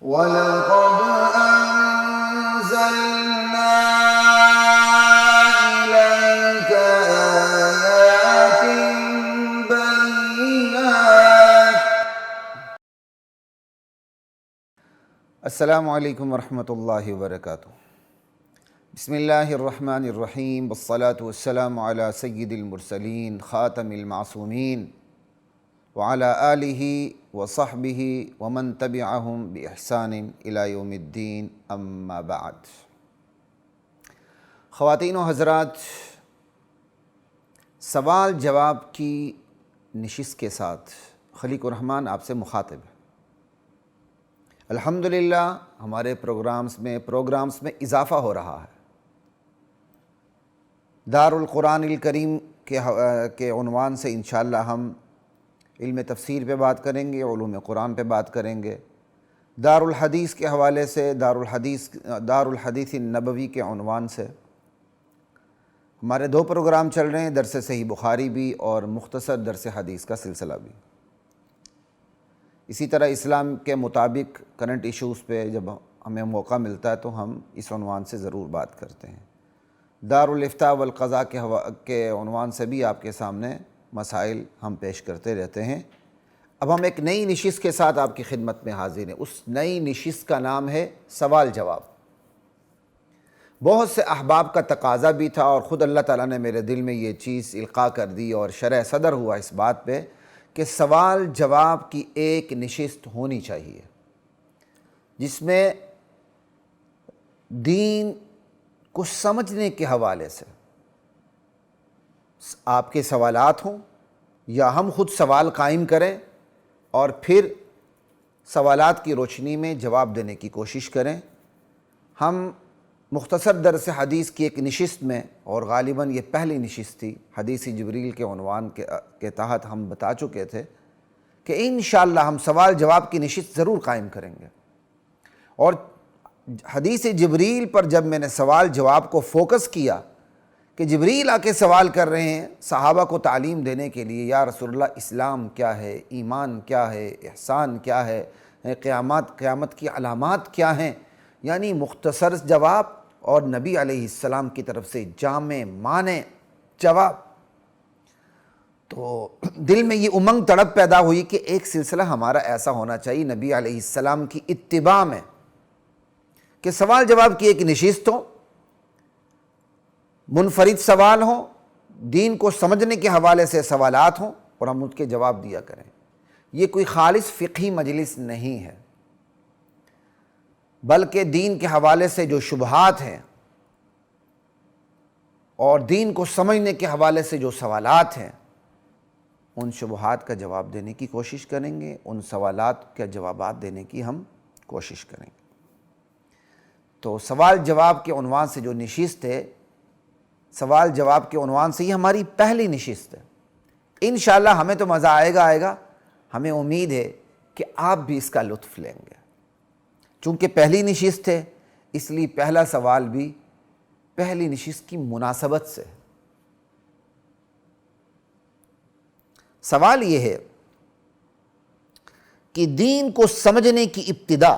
وَلَقَدْ أَنزَلْنَا إِلَيْكَ آيَاتٍ بَيِّنَاتٍ۔ السلام علیکم ورحمۃ اللہ وبرکاتہ۔ بسم اللہ الرحمن الرحیم، والصلاة والسلام علی سید المرسلین خاتم المعصومین وعلی آلہ وصحبہ ومن تبعہم بإحسان الی یوم الدین، اما بعد۔ خواتین و حضرات، سوال جواب کی نشست کے ساتھ خلیق الرحمن آپ سے مخاطب ہے۔ الحمدللہ ہمارے پروگرامز میں اضافہ ہو رہا ہے۔ دار القرآن الکریم کے عنوان سے انشاءاللہ ہم علم تفسیر پہ بات کریں گے، علوم قرآن پہ بات کریں گے۔ دار الحدیث کے حوالے سے دار الحدیث النبوی کے عنوان سے ہمارے 2 پروگرام چل رہے ہیں، درس صحیح بخاری بھی اور مختصر درس حدیث کا سلسلہ بھی۔ اسی طرح اسلام کے مطابق کرنٹ ایشوز پہ جب ہمیں موقع ملتا ہے تو ہم اس عنوان سے ضرور بات کرتے ہیں۔ دار الافتاء والقضاء کے عنوان سے بھی آپ کے سامنے مسائل ہم پیش کرتے رہتے ہیں۔ اب ہم ایک نئی نشست کے ساتھ آپ کی خدمت میں حاضر ہیں۔ اس نئی نشست کا نام ہے سوال جواب۔ بہت سے احباب کا تقاضا بھی تھا اور خود اللہ تعالیٰ نے میرے دل میں یہ چیز القاء کر دی اور شرح صدر ہوا اس بات پہ کہ سوال جواب کی ایک نشست ہونی چاہیے جس میں دین کو سمجھنے کے حوالے سے آپ کے سوالات ہوں یا ہم خود سوال قائم کریں اور پھر سوالات کی روشنی میں جواب دینے کی کوشش کریں۔ ہم مختصر درس حدیث کی ایک نشست میں، اور غالباً یہ پہلی نشست تھی، حدیث جبریل کے عنوان کے تحت ہم بتا چکے تھے کہ انشاءاللہ ہم سوال جواب کی نشست ضرور قائم کریں گے۔ اور حدیث جبریل پر جب میں نے سوال جواب کو فوکس کیا کہ جبریل آ کے سوال کر رہے ہیں صحابہ کو تعلیم دینے کے لیے، یا رسول اللہ اسلام کیا ہے، ایمان کیا ہے، احسان کیا ہے، قیامت کی علامات کیا ہیں، یعنی مختصر جواب اور نبی علیہ السلام کی طرف سے جامع معنی جواب، تو دل میں یہ امنگ تڑپ پیدا ہوئی کہ ایک سلسلہ ہمارا ایسا ہونا چاہیے نبی علیہ السلام کی اتباع میں کہ سوال جواب کی ایک نشست ہو، منفرد سوال ہوں، دین کو سمجھنے کے حوالے سے سوالات ہوں اور ہم ان کے جواب دیا کریں۔ یہ کوئی خالص فقہی مجلس نہیں ہے، بلکہ دین کے حوالے سے جو شبہات ہیں اور دین کو سمجھنے کے حوالے سے جو سوالات ہیں، ان شبہات کا جواب دینے کی کوشش کریں گے، ان سوالات کے جوابات دینے کی ہم کوشش کریں گے۔ تو سوال جواب کے عنوان سے جو نشست ہے، سوال جواب کے عنوان سے یہ ہماری پہلی نشست ہے۔ انشاءاللہ ہمیں تو مزہ آئے گا، ہمیں امید ہے کہ آپ بھی اس کا لطف لیں گے۔ چونکہ پہلی نشست ہے اس لیے پہلا سوال بھی پہلی نشست کی مناسبت سے۔ سوال یہ ہے کہ دین کو سمجھنے کی ابتدا،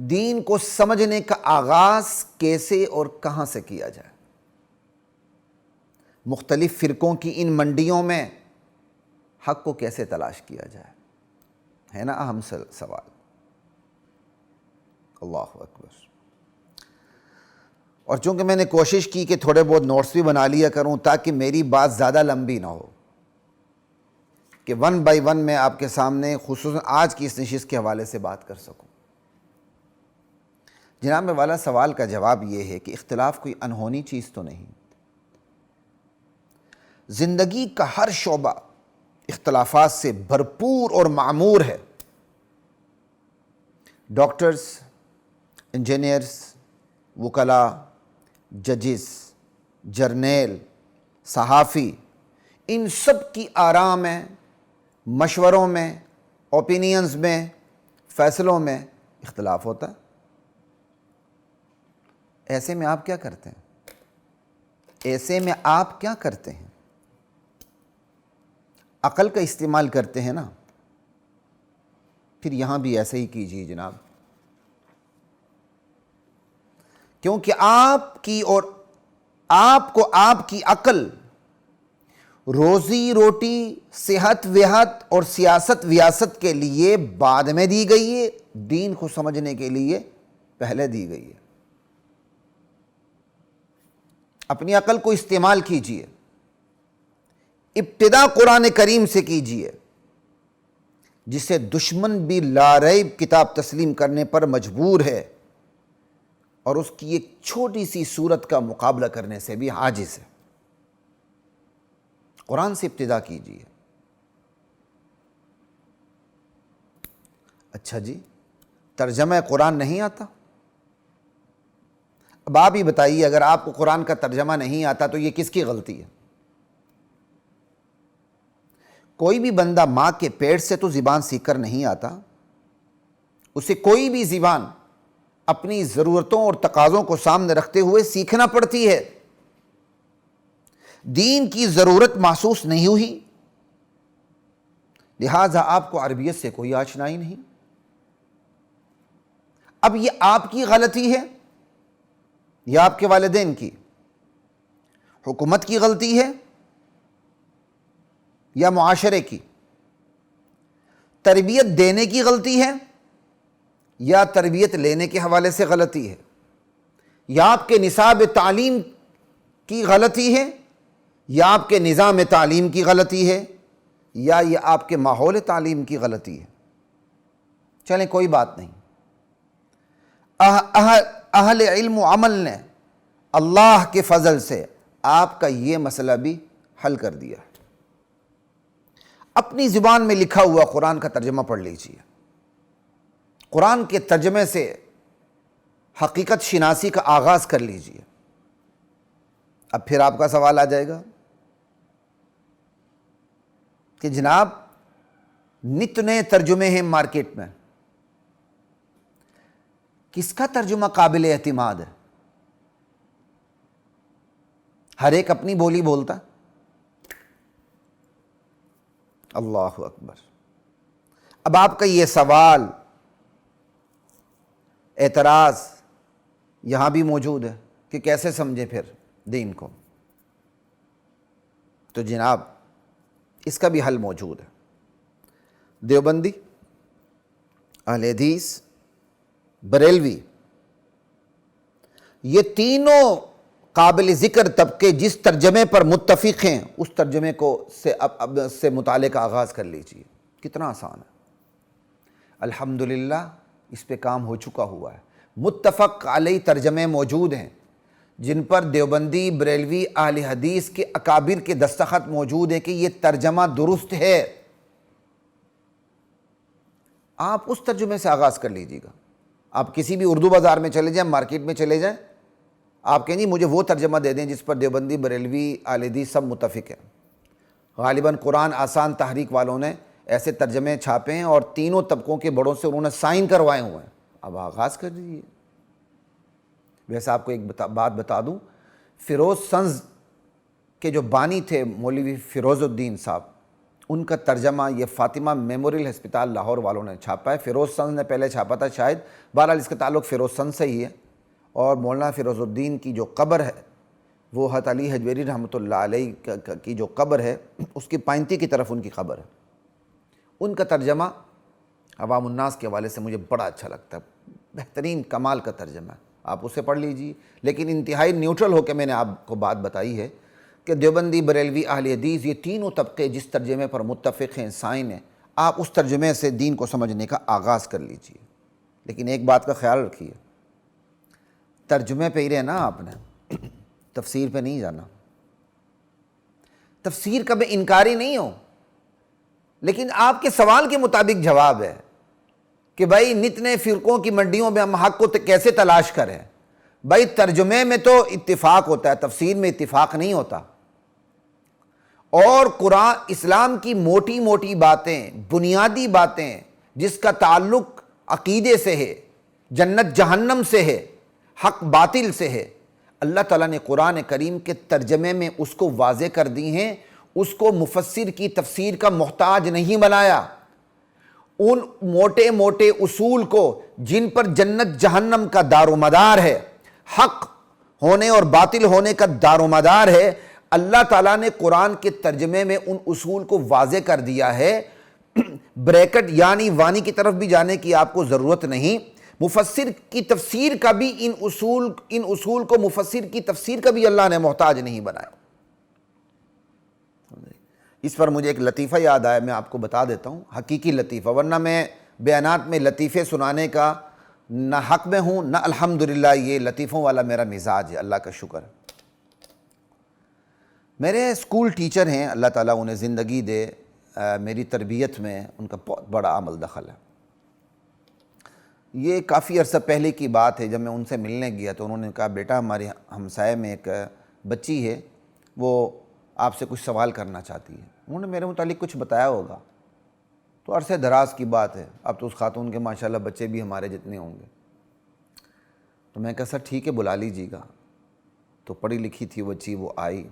دین کو سمجھنے کا آغاز کیسے اور کہاں سے کیا جائے؟ مختلف فرقوں کی ان منڈیوں میں حق کو کیسے تلاش کیا جائے، ہے نا اہم سوال۔ اللہ اکبر۔ اور چونکہ میں نے کوشش کی کہ تھوڑے بہت نوٹس بھی بنا لیا کروں تاکہ میری بات زیادہ لمبی نہ ہو، کہ 1 بائی 1 میں آپ کے سامنے خصوصاً آج کی اس نشست کے حوالے سے بات کر سکوں۔ جناب والا سوال کا جواب یہ ہے کہ اختلاف کوئی انہونی چیز تو نہیں۔ زندگی کا ہر شعبہ اختلافات سے بھرپور اور معمور ہے۔ ڈاکٹرز، انجینئرز، وکلاء، ججز، جرنیل، صحافی، ان سب کی آراء میں، مشوروں میں، اوپینینز میں، فیصلوں میں اختلاف ہوتا ہے۔ ایسے میں آپ کیا کرتے ہیں؟ عقل کا استعمال کرتے ہیں نا۔ پھر یہاں بھی ایسے ہی کیجیے جناب، کیونکہ آپ کی اور آپ کو آپ کی عقل روزی روٹی، صحت وحت اور سیاست ویاست کے لیے بعد میں دی گئی ہے، دین کو سمجھنے کے لیے پہلے دی گئی ہے۔ اپنی عقل کو استعمال کیجیے، ابتدا قرآن کریم سے کیجیے، جسے دشمن بھی لا ریب کتاب تسلیم کرنے پر مجبور ہے اور اس کی ایک چھوٹی سی صورت کا مقابلہ کرنے سے بھی عاجز ہے۔ قرآن سے ابتدا کیجیے۔ اچھا جی، ترجمہ قرآن نہیں آتا؟ اب آپ ہی بتائیے، اگر آپ کو قرآن کا ترجمہ نہیں آتا تو یہ کس کی غلطی ہے؟ کوئی بھی بندہ ماں کے پیٹ سے تو زبان سیکھ کر نہیں آتا، اسے کوئی بھی زبان اپنی ضرورتوں اور تقاضوں کو سامنے رکھتے ہوئے سیکھنا پڑتی ہے۔ دین کی ضرورت محسوس نہیں ہوئی، لہٰذا آپ کو عربیت سے کوئی آشنائی نہیں۔ اب یہ آپ کی غلطی ہے یا آپ کے والدین کی؟ حکومت کی غلطی ہے یا معاشرے کی؟ تربیت دینے کی غلطی ہے یا تربیت لینے کے حوالے سے غلطی ہے؟ یا آپ کے نصاب تعلیم کی غلطی ہے یا آپ کے نظام تعلیم کی غلطی ہے یا یہ آپ کے ماحول تعلیم کی غلطی ہے؟ چلیں کوئی بات نہیں، اہل علم و عمل نے اللہ کے فضل سے آپ کا یہ مسئلہ بھی حل کر دیا۔ اپنی زبان میں لکھا ہوا قرآن کا ترجمہ پڑھ لیجیے، قرآن کے ترجمے سے حقیقت شناسی کا آغاز کر لیجیے۔ اب پھر آپ کا سوال آ جائے گا کہ جناب نت نئے ترجمے ہیں مارکیٹ میں، کس کا ترجمہ قابل اعتماد ہے؟ ہر ایک اپنی بولی بولتا۔ اللہ اکبر۔ اب آپ کا یہ سوال، اعتراض یہاں بھی موجود ہے کہ کیسے سمجھے پھر دین کو، تو جناب اس کا بھی حل موجود ہے۔ دیوبندی، اہل حدیث، بریلوی، یہ تینوں قابل ذکر طبقے جس ترجمے پر متفق ہیں اس ترجمے کو سے مطالعے کا آغاز کر لیجیے۔ کتنا آسان ہے، الحمدللہ اس پہ کام ہو چکا ہوا ہے۔ متفق علیہ ترجمے موجود ہیں جن پر دیوبندی، بریلوی، اہل حدیث کے اکابر کے دستخط موجود ہیں کہ یہ ترجمہ درست ہے۔ آپ اس ترجمے سے آغاز کر لیجیے گا۔ آپ کسی بھی اردو بازار میں چلے جائیں، مارکیٹ میں چلے جائیں، آپ کہیں جی مجھے وہ ترجمہ دے دیں جس پر دیوبندی، بریلوی، اہل حدیث سب متفق ہیں۔ غالباً قرآن آسان تحریک والوں نے ایسے ترجمے چھاپے ہیں اور تینوں طبقوں کے بڑوں سے انہوں نے سائن کروائے ہوئے ہیں۔ اب آغاز کر دیجیے۔ ویسے آپ کو ایک بات بتا دوں، فیروز سنز کے جو بانی تھے مولوی فیروز الدین صاحب، ان کا ترجمہ یہ فاطمہ میموریل ہسپتال لاہور والوں نے چھاپا ہے۔ فیروز سنز نے پہلے چھاپا تھا شاید، بہرحال اس کا تعلق فیروز سنز سے ہی ہے۔ اور مولانا فیروز الدین کی جو قبر ہے وہ حضرت علی حجویری رحمۃ اللہ علیہ کی جو قبر ہے اس کی پائنتی کی طرف ان کی قبر ہے۔ ان کا ترجمہ عوام الناس کے حوالے سے مجھے بڑا اچھا لگتا ہے، بہترین کمال کا ترجمہ ہے، آپ اسے پڑھ لیجیے۔ لیکن انتہائی نیوٹرل ہو کے میں نے آپ کو بات بتائی ہے کہ دیوبندی، بریلوی، اہل حدیث یہ تینوں طبقے جس ترجمے پر متفق ہیں، سائن ہیں، آپ اس ترجمے سے دین کو سمجھنے کا آغاز کر لیجیے۔ لیکن ایک بات کا خیال رکھیے، ترجمے پہ ہی رہنا آپ نے، تفسیر پہ نہیں جانا۔ تفسیر کا میں انکاری نہیں ہوں، لیکن آپ کے سوال کے مطابق جواب ہے کہ بھائی نت نئے فرقوں کی منڈیوں میں ہم حق کو کیسے تلاش کریں۔ بھائی ترجمے میں تو اتفاق ہوتا ہے، تفسیر میں اتفاق نہیں ہوتا۔ اور قرآن اسلام کی موٹی موٹی باتیں، بنیادی باتیں جس کا تعلق عقیدے سے ہے، جنت جہنم سے ہے، حق باطل سے ہے، اللہ تعالیٰ نے قرآن کریم کے ترجمے میں اس کو واضح کر دی ہیں، اس کو مفسر کی تفسیر کا محتاج نہیں بنایا۔ ان موٹے موٹے اصول کو جن پر جنت جہنم کا دار و مدار ہے، حق ہونے اور باطل ہونے کا دار و مدار ہے، اللہ تعالیٰ نے قرآن کے ترجمے میں ان اصول کو واضح کر دیا ہے۔ بریکٹ یعنی وانی کی طرف بھی جانے کی آپ کو ضرورت نہیں، مفسر کی تفسیر کا بھی ان اصول کو مفسر کی تفسیر کا بھی اللہ نے محتاج نہیں بنایا۔ اس پر مجھے ایک لطیفہ یاد آیا، میں آپ کو بتا دیتا ہوں، حقیقی لطیفہ، ورنہ میں بیانات میں لطیفے سنانے کا نہ حق میں ہوں، نہ الحمدللہ یہ لطیفوں والا میرا مزاج ہے، اللہ کا شکر ہے۔ میرے اسکول ٹیچر ہیں، اللہ تعالیٰ انہیں زندگی دے، میری تربیت میں ان کا بہت بڑا عمل دخل ہے۔ یہ کافی عرصہ پہلے کی بات ہے، جب میں ان سے ملنے گیا تو انہوں نے کہا بیٹا ہمارے ہمسائے میں ایک بچی ہے، وہ آپ سے کچھ سوال کرنا چاہتی ہے۔ انہوں نے میرے متعلق کچھ بتایا ہوگا، تو عرصے دراز کی بات ہے، اب تو اس خاتون کے ماشاءاللہ بچے بھی ہمارے جتنے ہوں گے۔ تو میں کہا سر ٹھیک ہے بلا لیجیے گا۔ تو پڑھی لکھی تھی بچی، وہ آئی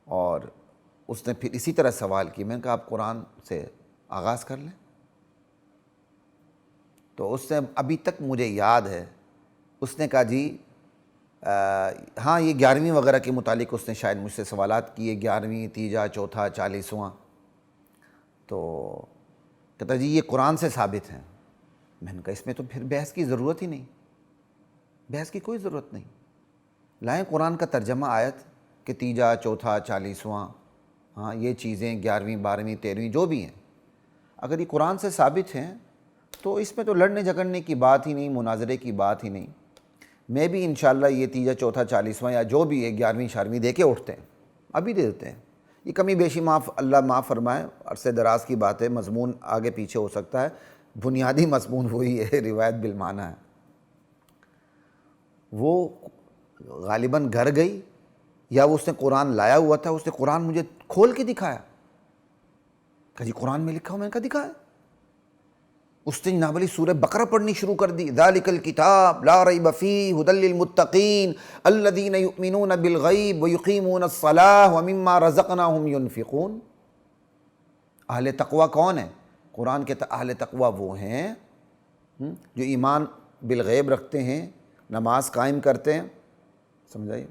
اور اس نے پھر اسی طرح سوال کی۔ میں نے کہا آپ قرآن سے آغاز کر لیں۔ تو اس نے ابھی تک مجھے یاد ہے، اس نے کہا جی ہاں یہ 11ویں وغیرہ کے متعلق اس نے شاید مجھ سے سوالات کیے، 11ویں، تیجا، چوتھا، 40واں۔ تو کہتا جی یہ قرآن سے ثابت ہیں۔ میں نے کہا اس میں تو پھر بحث کی ضرورت ہی نہیں، بحث کی کوئی ضرورت نہیں، لائیں قرآن کا ترجمہ آیت کہ تیجا، چوتھا، 40واں، ہاں یہ چیزیں 11ویں، 12ویں، 13ویں جو بھی ہیں، اگر یہ قرآن سے ثابت ہیں تو اس میں تو لڑنے جھگڑنے کی بات ہی نہیں، مناظرے کی بات ہی نہیں۔ میں بھی انشاءاللہ یہ تیجا، چوتھا، 40واں یا جو بھی ہے 11ویں، 12ویں دے کے اٹھتے ہیں، ابھی دے دیتے ہیں۔ یہ کمی بیشی اللہ معاف فرمائے، عرصے دراز کی بات ہے، مضمون آگے پیچھے ہو سکتا ہے، بنیادی مضمون وہی ہے، روایت بالمعنی ہے۔ وہ غالباً گھر گئی یا وہ اس نے قرآن لایا ہوا تھا، اس نے قرآن مجھے کھول کے دکھایا، کہا جی قرآن میں لکھا ہو، میں نے کہا دکھایا۔ اس نے جناب علی سورہ بقرہ پڑھنی شروع کر دی، ذالک الکتاب لا ریب فیہ ھدی للمتقین الذین یؤمنون بالغیب ویقیمون الصلاۃ ومما رزقناہم ینفقون۔ اہل تقوی کون ہیں؟ قرآن کے اہل تقوی وہ ہیں جو ایمان بالغیب رکھتے ہیں، نماز قائم کرتے ہیں، سمجھائیے،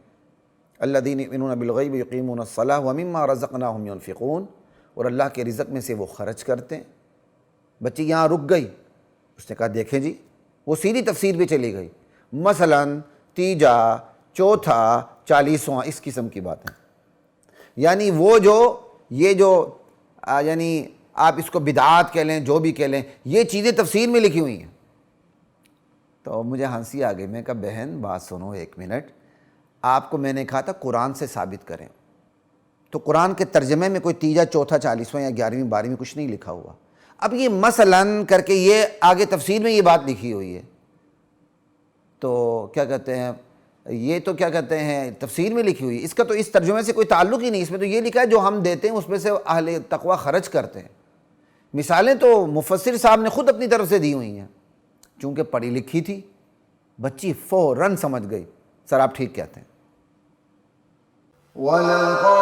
الذین یؤمنون بالغیب ویقیمون الصلاۃ ومما رزقناہم ینفقون، اور اللہ کے رزق میں سے وہ خرچ کرتے ہیں۔ بچی یہاں رک گئی، اس نے کہا دیکھیں جی، وہ سیدھی تفسیر پہ چلی گئی، مثلا تیجا، چوتھا، 40واں، اس قسم کی باتیں، یعنی وہ یعنی آپ اس کو بدعات کہہ لیں، جو بھی کہہ لیں، یہ چیزیں تفسیر میں لکھی ہوئی ہیں۔ تو مجھے ہنسی آ گئی، میں کہا بہن بات سنو ایک منٹ، آپ کو میں نے کہا تھا قرآن سے ثابت کریں، تو قرآن کے ترجمے میں کوئی تیجا، چوتھا، 40واں یا 11ویں، 12ویں کچھ نہیں لکھا ہوا۔ اب یہ مثلاً کر کے یہ آگے تفسیر میں یہ بات لکھی ہوئی ہے، تو کیا کہتے ہیں، یہ تو کیا کہتے ہیں تفسیر میں لکھی ہوئی ہے، اس کا تو اس ترجمے سے کوئی تعلق ہی نہیں، اس میں تو یہ لکھا ہے جو ہم دیتے ہیں اس میں سے اہل تقوی خرچ کرتے ہیں۔ مثالیں تو مفسر صاحب نے خود اپنی طرف سے دی ہوئی ہیں، چونکہ پڑھی لکھی تھی بچی فوراً سمجھ گئی، سر آپ ٹھیک کہتے ہیں۔ وَلَقَدْ